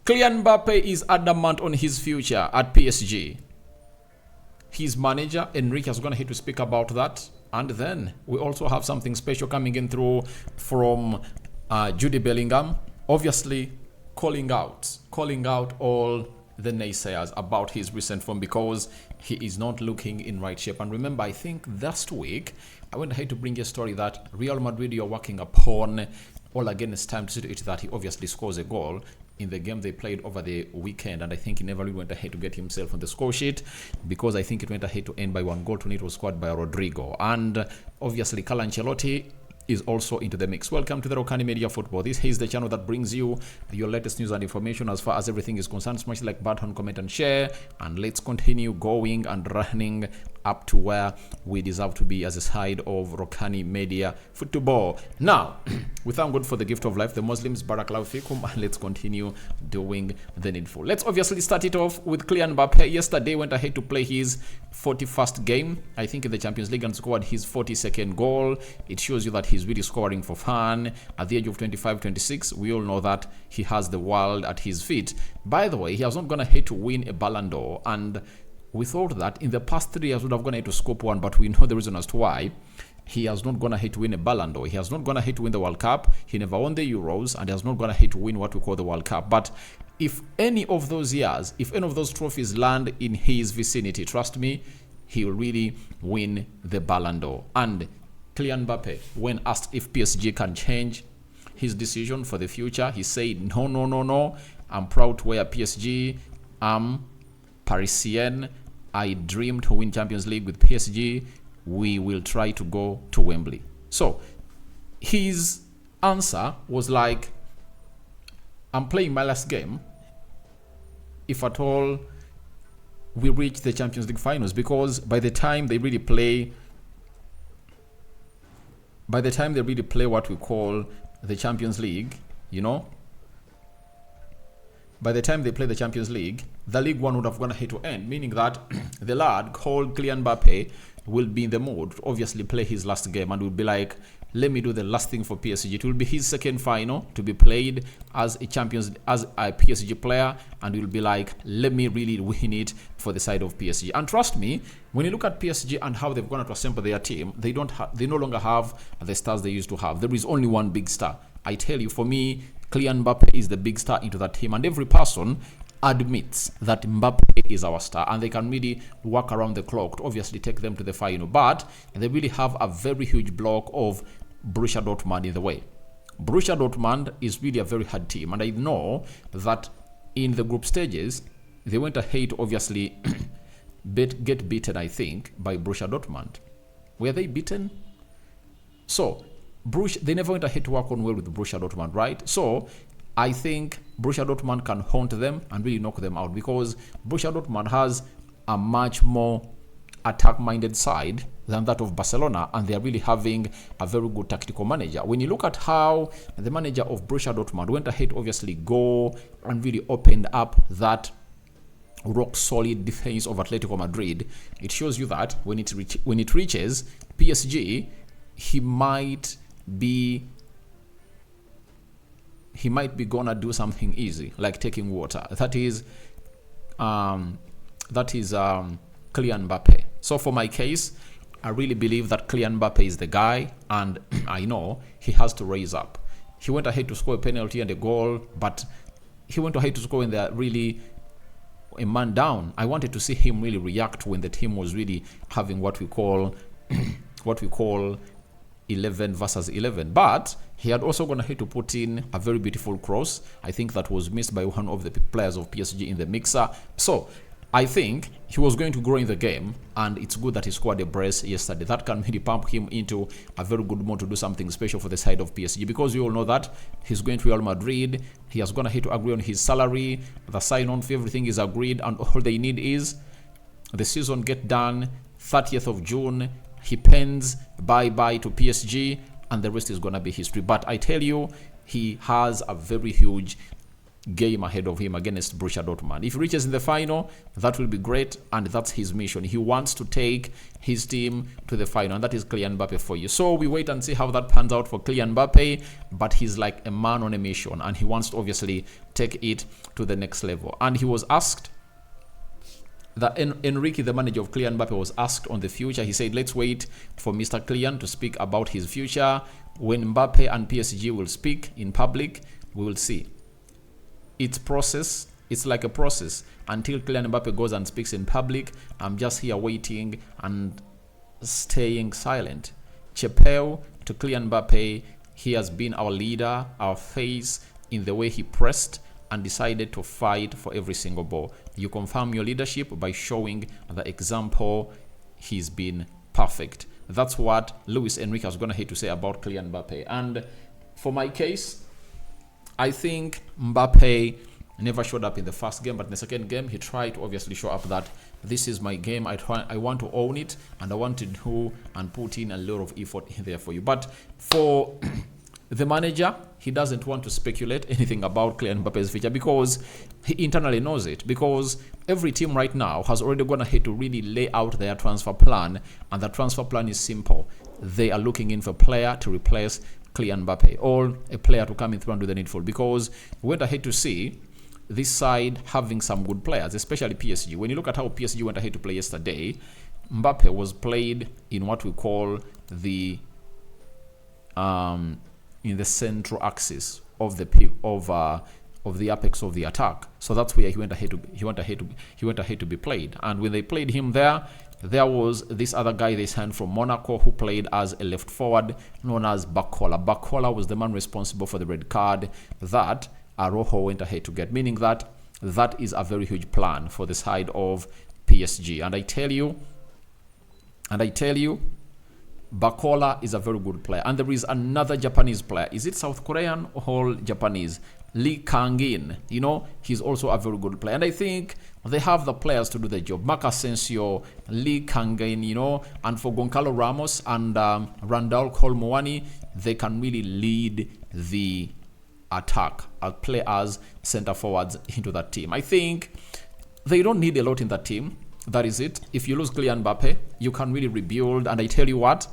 Kylian Mbappé is adamant on his future at PSG. His manager, Enrique, is going to speak about that. And then we also have something special coming in through from Jude Bellingham, obviously calling out all the naysayers about his recent form because he is not looking in right shape. And remember, I think last week I went ahead to bring you a story that Real Madrid are working upon all again. It's time to see to it that he obviously scores a goal in the game they played over the weekend, and I think he never really went ahead to get himself on the score sheet because I think it went ahead to end by 1 goal to nil. Was scored by Rodrigo, and obviously Carlo Ancelotti is also into the mix. Welcome to the Rokani Media Football. This is the channel that brings you your latest news and information as far as everything is concerned. Smash the like button, comment and share, and let's continue going and running up to where we deserve to be as a side of Rokani Media Football. Now, we thank God for the gift of life, the Muslims, Barakallahu Fikum, and let's continue doing the needful. Let's obviously start it off with Kylian Mbappé. Yesterday went ahead to play his 41st game, I think, in the Champions League and scored his 42nd goal. It shows you that he's really scoring for fun. At the age of 25-26, we all know that he has the world at his feet. By the way, he has not gone ahead to win a Ballon d'Or, and we thought that in the past 3 years would have gone ahead to scope one, but we know the reason as to why. He has not gone ahead to win a Ballon d'Or. He has not gone ahead to win the World Cup. He never won the Euros, and he has not gone ahead to win what we call the World Cup. But if any of those years, if any of those trophies land in his vicinity, trust me, he will really win the Ballon d'Or. And Kylian Mbappé, when asked if PSG can change his decision for the future, he said, no. I'm proud to wear PSG. I'm Parisien. I dream to win Champions League with PSG. We will try to go to Wembley. So his answer was like, I'm playing my last game if at all we reach the Champions League finals, because by the time they really play what we call the Champions League, by the time they play the Champions League, the League One would have gone ahead to end, meaning that the lad called Kylian Mbappé will be in the mood to obviously play his last game and will be like, let me do the last thing for PSG. It will be his second final to be played as a PSG player, and will be like, let me really win it for the side of PSG. And trust me, when you look at PSG and how they've gone to assemble their team, they no longer have the stars they used to have. There is only one big star. I tell you, for me, Kylian Mbappé is the big star into that team, and every person admits that Mbappé is our star, and they can really work around the clock to obviously take them to the final. But they really have a very huge block of Borussia Dortmund in the way. Borussia Dortmund is really a very hard team, and I know that in the group stages they went ahead to obviously get beaten, I think, by Borussia Dortmund. Were they beaten? So they never went ahead to work on well with Borussia Dortmund, right? So I think Borussia Dortmund can haunt them and really knock them out, because Borussia Dortmund has a much more attack-minded side than that of Barcelona, and they are really having a very good tactical manager. When you look at how the manager of Borussia Dortmund went ahead to obviously go and really opened up that rock-solid defense of Atletico Madrid, it shows you that when it reaches PSG, he might be gonna do something easy, like taking water. That is Kylian Mbappé. So for my case, I really believe that Kylian Mbappé is the guy, and I know he has to raise up. He went ahead to score a penalty and a goal, but he went ahead to score when they're really a man down. I wanted to see him really react when the team was really having what we call 11 versus 11, but he had also gone ahead to put in a very beautiful cross. I think that was missed by one of the players of PSG in the mixer. So I think he was going to grow in the game, and it's good that he scored a brace yesterday. That can really pump him into a very good mood to do something special for the side of PSG, because you all know that he's going to Real Madrid. He has gone ahead to agree on his salary. The sign-on fee, everything is agreed, and all they need is the season get done 30th of June. He pens bye-bye to PSG, and the rest is going to be history. But I tell you, he has a very huge game ahead of him against Borussia Dortmund. If he reaches in the final, that will be great, and that's his mission. He wants to take his team to the final, and that is Kylian Mbappe for you. So we wait and see how that pans out for Kylian Mbappe, but he's like a man on a mission, and he wants to obviously take it to the next level. And he was asked, that Enrique, the manager of Kylian Mbappe, was asked on the future. He said, let's wait for Mr. Kylian to speak about his future. When Mbappe and PSG will speak in public, we will see. It's like a process. Until Kylian Mbappe goes and speaks in public, I'm just here waiting and staying silent. Chepeo to Kylian Mbappe, he has been our leader, our face in the way he pressed and decided to fight for every single ball. You confirm your leadership by showing the example. He's been perfect. That's what Luis Enrique was going to hate to say about Kylian Mbappe. And for my case, I think Mbappe never showed up in the first game, but in the second game, he tried to obviously show up that this is my game. I want to own it, and I want to do and put in a lot of effort in there for you. But for the manager, he doesn't want to speculate anything about Kylian Mbappe's future because he internally knows it. Because every team right now has already gone ahead to really lay out their transfer plan, and the transfer plan is simple. They are looking in for a player to replace Kylian Mbappe, or a player to come in through and do the needful. Because we went ahead to see this side having some good players, especially PSG. When you look at how PSG went ahead to play yesterday, Mbappe was played in what we call the in the central axis of the apex of the attack. So that's where he went ahead to be played. And when they played him there was this other guy they signed from Monaco who played as a left forward known as Barcola. Barcola was the man responsible for the red card that Araujo went ahead to get, meaning that is a very huge plan for the side of PSG. And I tell you, Barcola is a very good player. And there is another Japanese player. Is it South Korean or Japanese? Lee Kang-in. You know, he's also a very good player. And I think they have the players to do the job. Marc Asensio, Lee Kang-in, you know, and for Goncalo Ramos and Randall Colmoani, they can really lead the attack, play as center forwards into that team. I think they don't need a lot in that team. That is it. If you lose Kylian Mbappe, you can really rebuild. And I tell you what,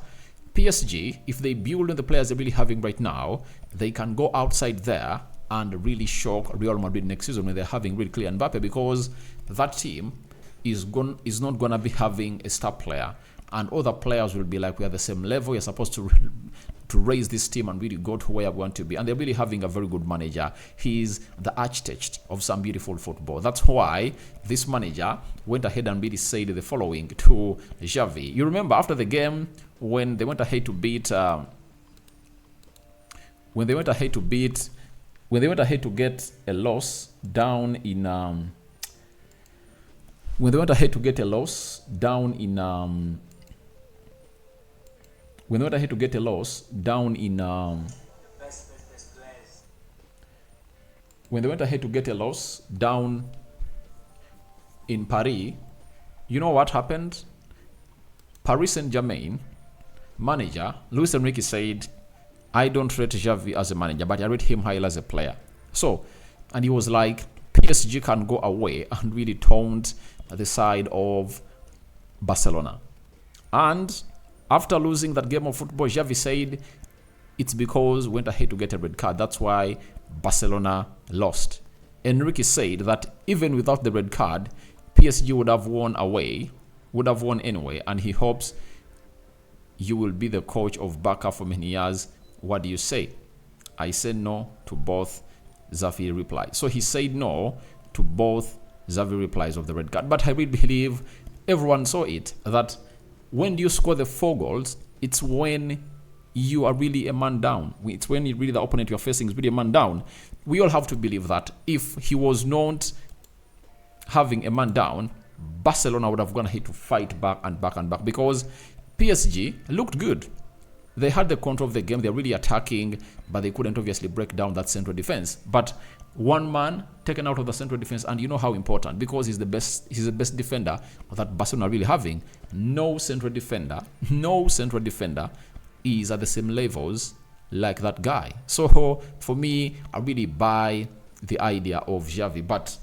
PSG, if they build on the players they're really having right now, they can go outside there and really shock Real Madrid next season when they're having really Kylian Mbappe, because that team is not going to be having a star player. And other players will be like, we are the same level. You're supposed to raise this team and really go to where we want to be. And they're really having a very good manager. He's the architect of some beautiful football. That's why this manager went ahead and really said the following to Xavi. You remember after the game when they went ahead to get a loss down in when they went ahead to get a loss down in Paris, you know what happened? Paris Saint-Germain manager Luis Enrique said, I don't rate Xavi as a manager, but I rate him highly as a player. So, and he was like, PSG can go away and really taunt the side of Barcelona. And after losing that game of football, Xavi said it's because we went ahead to get a red card. That's why Barcelona lost. Enrique said that even without the red card, PSG would have won anyway, and he hopes you will be the coach of Barca for many years. What do you say? I said no to both Xavi replies. So he said no to both Xavi replies of the red card. But I really believe everyone saw it, that when you score the 4 goals, it's when you are really a man down. It's when really the opponent you're facing is really a man down. We all have to believe that if he was not having a man down, Barcelona would have gone ahead to fight back and back and back, because PSG looked good. They had the control of the game. They're really attacking, but they couldn't obviously break down that central defense. But one man taken out of the central defense, and you know how important, because he's the best defender that Barcelona are really having. No central defender is at the same levels like that guy. So for me, I really buy the idea of Xavi, but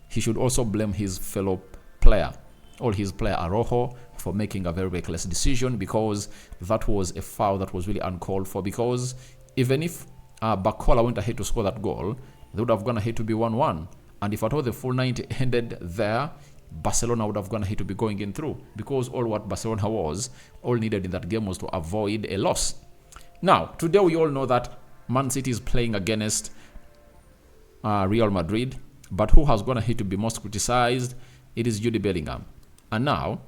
he should also blame his fellow player, or his player Araujo, for making a very reckless decision, because that was a foul that was really uncalled for. Because even if Bacola went ahead to score that goal, they would have gone ahead to be 1-1. And if at all the full 90 ended there, Barcelona would have gone ahead to be going in through, because all what Barcelona all needed in that game was to avoid a loss. Now, today we all know that Man City is playing against Real Madrid, but who has gone ahead to be most criticized? It is Jude Bellingham. And now,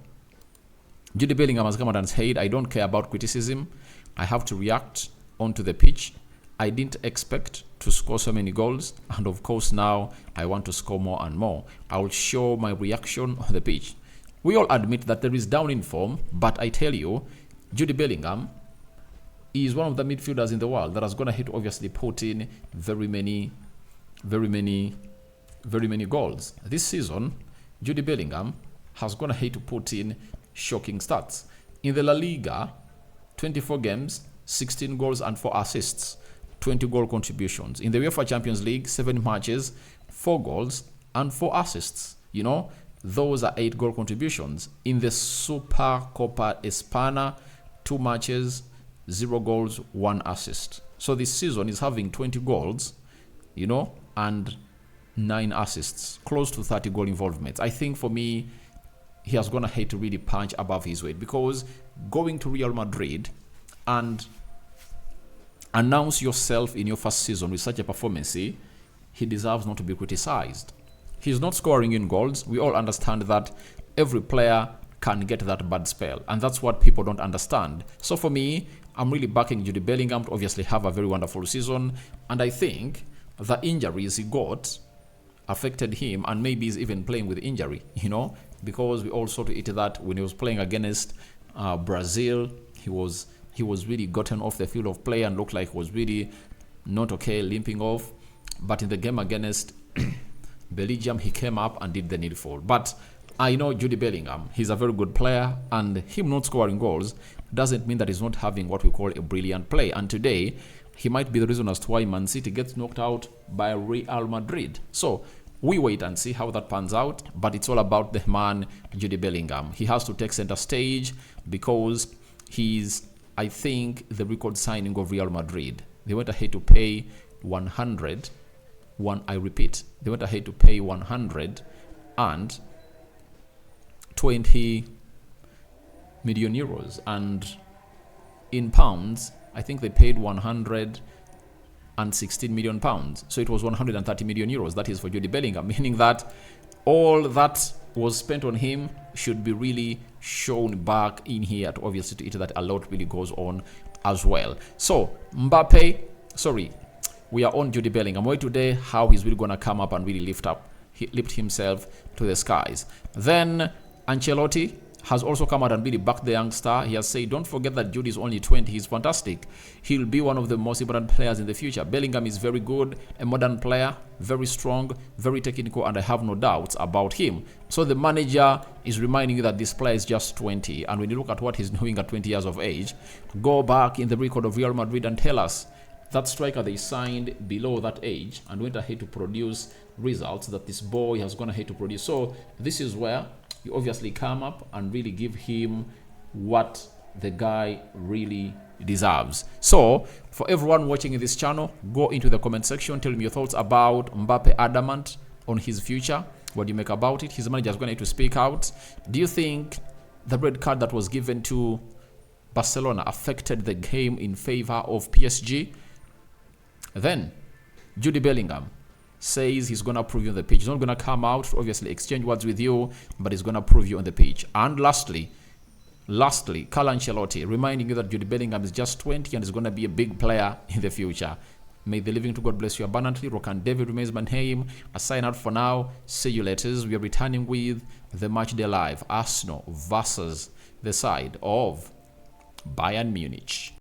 Jude Bellingham has come out and said, I don't care about criticism. I have to react onto the pitch. I didn't expect to score so many goals, and of course now I want to score more and more. I will show my reaction on the pitch. We all admit that there is down in form, but I tell you, Jude Bellingham is one of the midfielders in the world that has gone ahead to obviously put in very many goals. This season, Jude Bellingham has gone ahead to put in shocking stats. In the La Liga, 24 games, 16 goals and 4 assists, 20 goal contributions. In the UEFA Champions League, 7 matches, 4 goals and 4 assists. You know, those are 8 goal contributions. In the Super Copa España, 2 matches, 0 goals, 1 assist. So this season is having 20 goals, you know, and 9 assists, close to 30 goal involvements. I think for me, he has gone ahead to really punch above his weight, because going to Real Madrid and announce yourself in your first season with such a performance, he deserves not to be criticized. He's not scoring in goals. We all understand that every player can get that bad spell, and that's what people don't understand. So for me, I'm really backing Jude Bellingham to obviously have a very wonderful season, and I think the injuries he got affected him, and maybe he's even playing with injury, you know, because we all saw to it that when he was playing against Brazil, he was really gotten off the field of play and looked like he was really not okay, limping off. But in the game against Belgium, he came up and did the needful. But I know Jude Bellingham, he's a very good player, and him not scoring goals doesn't mean that he's not having what we call a brilliant play. And today, he might be the reason as to why Man City gets knocked out by Real Madrid. So we wait and see how that pans out, but it's all about the man, Jude Bellingham. He has to take center stage, because he's, I think, the record signing of Real Madrid. They went ahead to pay they went ahead to pay 120 million euros, and in pounds, I think they paid 116 million pounds. So it was 130 million euros. That is for Jude Bellingham, meaning that all that was spent on him should be really shown back in here to obviously to it that a lot really goes on as well. So we are on Jude Bellingham. Wait today how he's really gonna come up and really lift himself to the skies. Then Ancelotti has also come out and really backed the young star. He has said, don't forget that Jude is only 20. He's fantastic. He'll be one of the most important players in the future. Bellingham is very good, a modern player, very strong, very technical, and I have no doubts about him. So the manager is reminding you that this player is just 20. And when you look at what he's doing at 20 years of age, go back in the record of Real Madrid and tell us that striker they signed below that age and went ahead to produce results that this boy has gone ahead to produce. So this is where you obviously come up and really give him what the guy really deserves. So for everyone watching in this channel, go into the comment section, tell me your thoughts about Mbappe Adamant on his future. What do you make about it? His manager is going to speak out. Do you think the red card that was given to Barcelona affected the game in favor of PSG? Then Jude Bellingham says he's going to prove you on the pitch. He's not going to come out to obviously exchange words with you, but he's going to prove you on the pitch. And lastly, Carlo Ancelotti reminding you that Jude Bellingham is just 20 and is going to be a big player in the future. May the living to God bless you abundantly. Rokani David remains my name. I sign out for now. See you later. We are returning with the match day live. Arsenal versus the side of Bayern Munich.